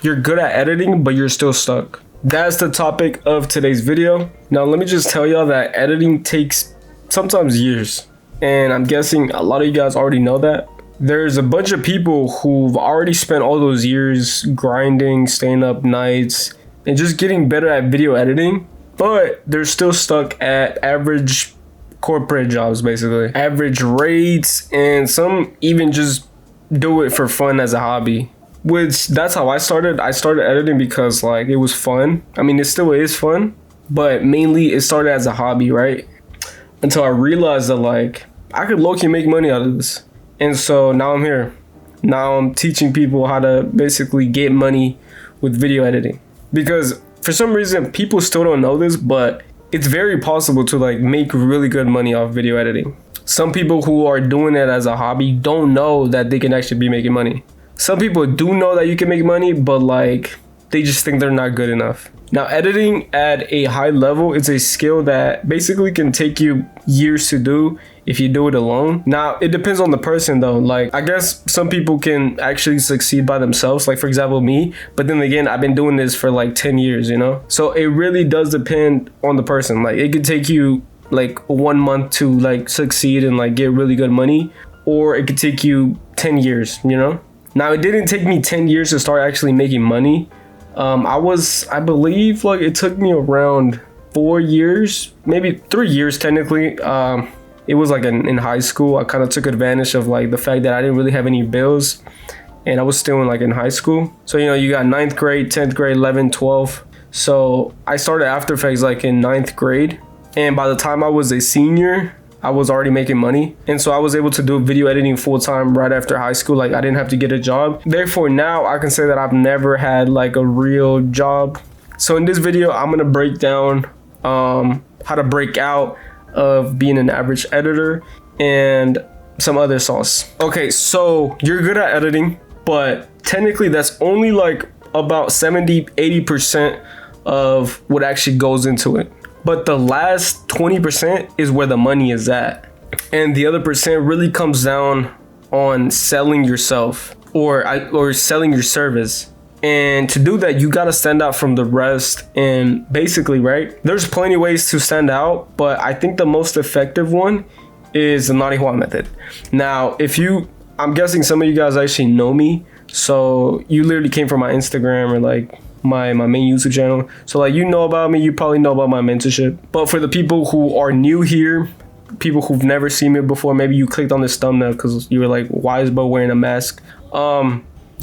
you're good at editing, but you're still stuck. That's the topic of today's video. Now, let me just tell y'all that editing takes sometimes years. And I'm guessing a lot of you guys already know that. There's a bunch of people who've already spent all those years grinding, staying up nights, and just getting better at video editing, but they're still stuck at average corporate jobs, basically. Average rates, and some even just do it for fun as a hobby. Which, that's how I started. I started editing because like it was fun. I mean, it still is fun, but mainly it started as a hobby, right? Until I realized that like I could low-key make money out of this. And so now I'm here. Now I'm teaching people how to basically get money with video editing. Because for some reason, people still don't know this, but it's very possible to like make really good money off video editing. Some people who are doing it as a hobby don't know that they can actually be making money. Some people do know that you can make money, but like they just think they're not good enough. Now, editing at a high level is a skill that basically can take you years to do if you do it alone. Now, it depends on the person though. Like, I guess some people can actually succeed by themselves, like for example, me. But then again, I've been doing this for like 10 years, you know? So it really does depend on the person. Like, it could take you like 1 month to like succeed and like get really good money, or it could take you 10 years, you know? Now, it didn't take me 10 years to start actually making money. I believe like it took me around 4 years, maybe 3 years technically. It was like in high school. I kind of took advantage of like the fact that I didn't really have any bills and I was still in high school. So, you know, you got 9th grade, 10th grade, 11th, 12th. So I started After Effects like in 9th grade. And by the time I was a senior, I was already making money. And so I was able to do video editing full time right after high school. Like I didn't have to get a job. Therefore now I can say that I've never had like a real job. So in this video, I'm gonna break down how to break out of being an average editor and some other sauce. Okay, so you're good at editing, but technically that's only like about 70-80% of what actually goes into it. But the last 20% is where the money is at. And the other percent really comes down on selling yourself or selling your service. And to do that, you gotta stand out from the rest. And basically, right, there's plenty of ways to stand out, but I think the most effective one is the Naughty Juan method. Now, I'm guessing some of you guys actually know me. So you literally came from my Instagram or like my main YouTube channel. So like, you know about me, you probably know about my mentorship. But for the people who are new here, people who've never seen me before, maybe you clicked on this thumbnail because you were like, why is Bo wearing a mask?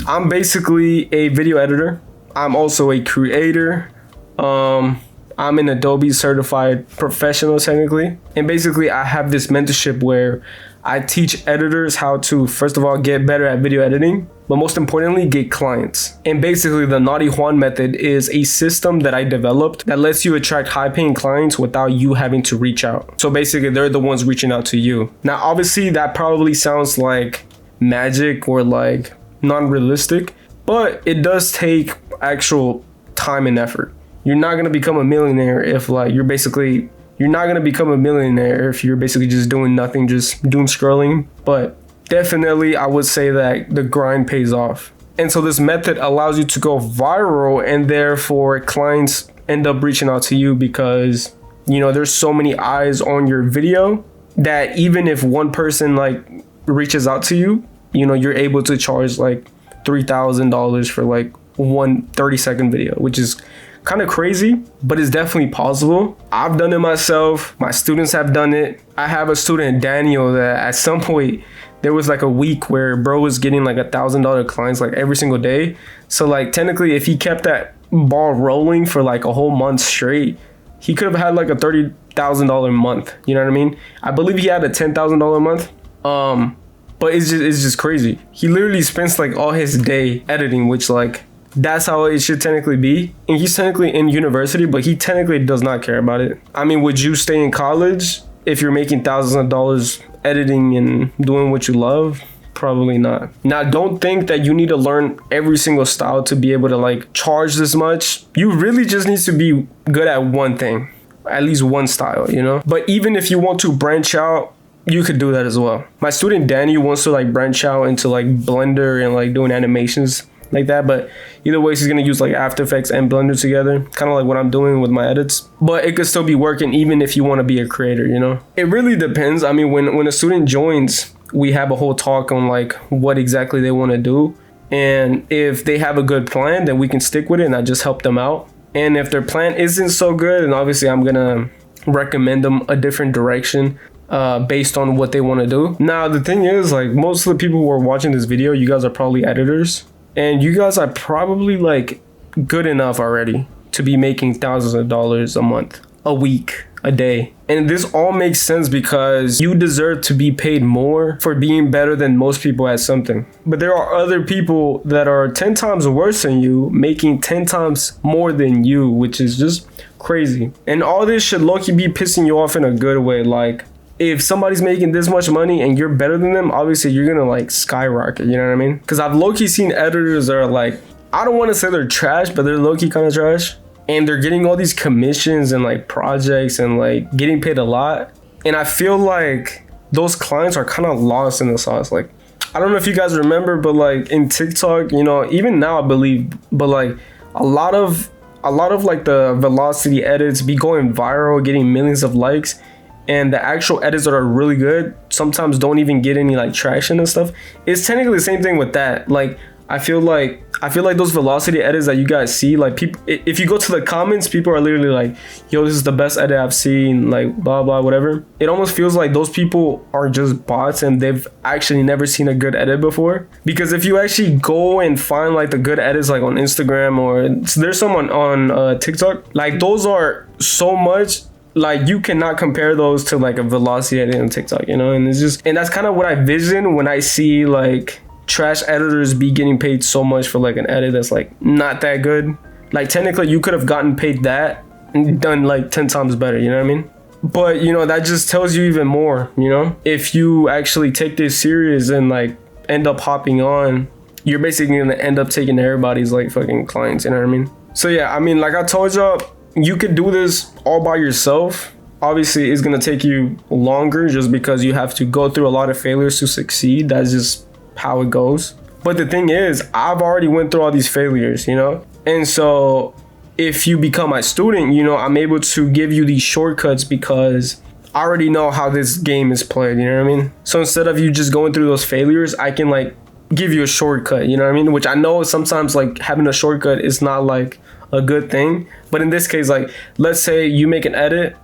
I'm basically a video editor. I'm also a creator. I'm an Adobe certified professional technically. And basically I have this mentorship where I teach editors how to, first of all, get better at video editing, but most importantly, get clients. And basically the Naughty Juan method is a system that I developed that lets you attract high paying clients without you having to reach out. So basically they're the ones reaching out to you. Now, obviously that probably sounds like magic or like non-realistic, but it does take actual time and effort. You're not going to become a millionaire if like you're not going to become a millionaire if you're basically just doing nothing, just doom scrolling. But definitely I would say that the grind pays off. And so this method allows you to go viral, and therefore clients end up reaching out to you because, you know, there's so many eyes on your video that even if one person like reaches out to you, you know, you're able to charge like $3,000 for like one 30-second video, which is kind of crazy, but it's definitely possible. I've done it myself. My students have done it. I have a student, Daniel, that at some point there was like a week where bro was getting like $1,000 clients like every single day. So like technically if he kept that ball rolling for like a whole month straight, he could have had like a $30,000 month. You know what I mean? I believe he had a $10,000 month. But it's just crazy. He literally spends like all his day editing, which like, that's how it should technically be. And he's technically in university, but he technically does not care about it. I mean, would you stay in college if you're making thousands of dollars editing and doing what you love? Probably not. Now, don't think that you need to learn every single style to be able to like charge this much. You really just need to be good at one thing, at least one style, you know? But even if you want to branch out, you could do that as well. My student Danny wants to like branch out into like Blender and like doing animations. like that. But either way, he's gonna use like After Effects and Blender together, kind of like what I'm doing with my edits. But it could still be working even if you want to be a creator, you know? It really depends. I mean, when a student joins, we have a whole talk on like what exactly they want to do. And if they have a good plan, then we can stick with it and I just help them out. And if their plan isn't so good, then obviously I'm gonna recommend them a different direction based on what they want to do. Now, the thing is, like, most of the people who are watching this video, you guys are probably editors. And you guys are probably like good enough already to be making thousands of dollars a month, a week, a day. And this all makes sense because you deserve to be paid more for being better than most people at something. But there are other people that are 10 times worse than you, making 10 times more than you, which is just crazy. And all this should low-key be pissing you off in a good way. Like, if somebody's making this much money and you're better than them, obviously you're gonna like skyrocket, you know what I mean? Because I've low-key seen editors that are like, I don't want to say they're trash, but they're low-key kind of trash. And they're getting all these commissions and like projects and like getting paid a lot. And I feel like those clients are kind of lost in the sauce. Like, I don't know if you guys remember, but like in TikTok, you know, even now I believe, but like a lot of like the velocity edits be going viral, getting millions of likes. And the actual edits that are really good sometimes don't even get any like traction and stuff. It's technically the same thing with that. Like, I feel like those velocity edits that you guys see, like, people, if you go to the comments, people are literally like, yo, this is the best edit I've seen, like blah blah whatever. It almost feels like those people are just bots and they've actually never seen a good edit before. Because if you actually go and find like the good edits like on Instagram, or there's someone on TikTok, like those are so much, like you cannot compare those to like a velocity edit on TikTok, you know? And it's just, and that's kind of what I vision when I see like trash editors be getting paid so much for like an edit that's like not that good. Like technically you could have gotten paid that and done like 10 times better, you know what I mean? But you know, that just tells you even more, you know? If you actually take this serious and like end up hopping on, you're basically gonna end up taking everybody's like fucking clients, you know what I mean? So yeah, I mean, like I told y'all, you could do this all by yourself. Obviously it's gonna take you longer just because you have to go through a lot of failures to succeed. That's just how it goes. But the thing is, I've already went through all these failures, you know? And so if you become my student, you know, I'm able to give you these shortcuts because I already know how this game is played, you know what I mean? So instead of you just going through those failures, I can like give you a shortcut, you know what I mean? Which I know sometimes like having a shortcut is not like a good thing. But in this case, like, let's say you make an edit,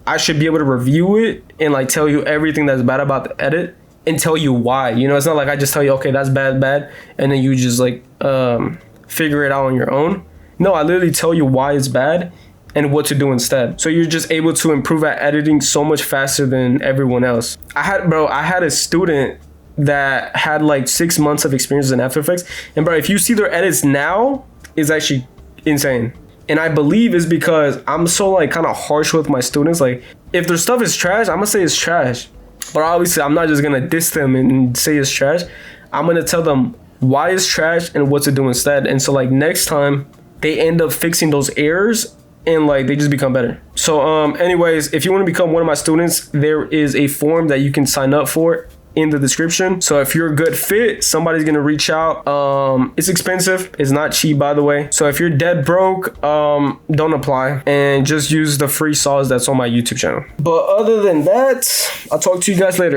I should be able to review it and like tell you everything that's bad about the edit and tell you why. You know, it's not like I just tell you, okay, that's bad, and then you just like figure it out on your own. No, I literally tell you why it's bad and what to do instead. So you're just able to improve at editing so much faster than everyone else. I had a student that had like 6 months of experience in After Effects, and bro, if you see their edits now, it's actually insane. And I believe it's because I'm so like kind of harsh with my students. Like, if their stuff is trash, I'm gonna say it's trash. But obviously I'm not just gonna diss them and say it's trash. I'm gonna tell them why it's trash and what to do instead. And so like next time they end up fixing those errors and like they just become better. So anyways, if you want to become one of my students, there is a form that you can sign up for in the description. So if you're a good fit, somebody's gonna reach out. It's expensive, it's not cheap, by the way. So if you're dead broke, don't apply and just use the free sauce that's on my YouTube channel. But other than that, I'll talk to you guys later.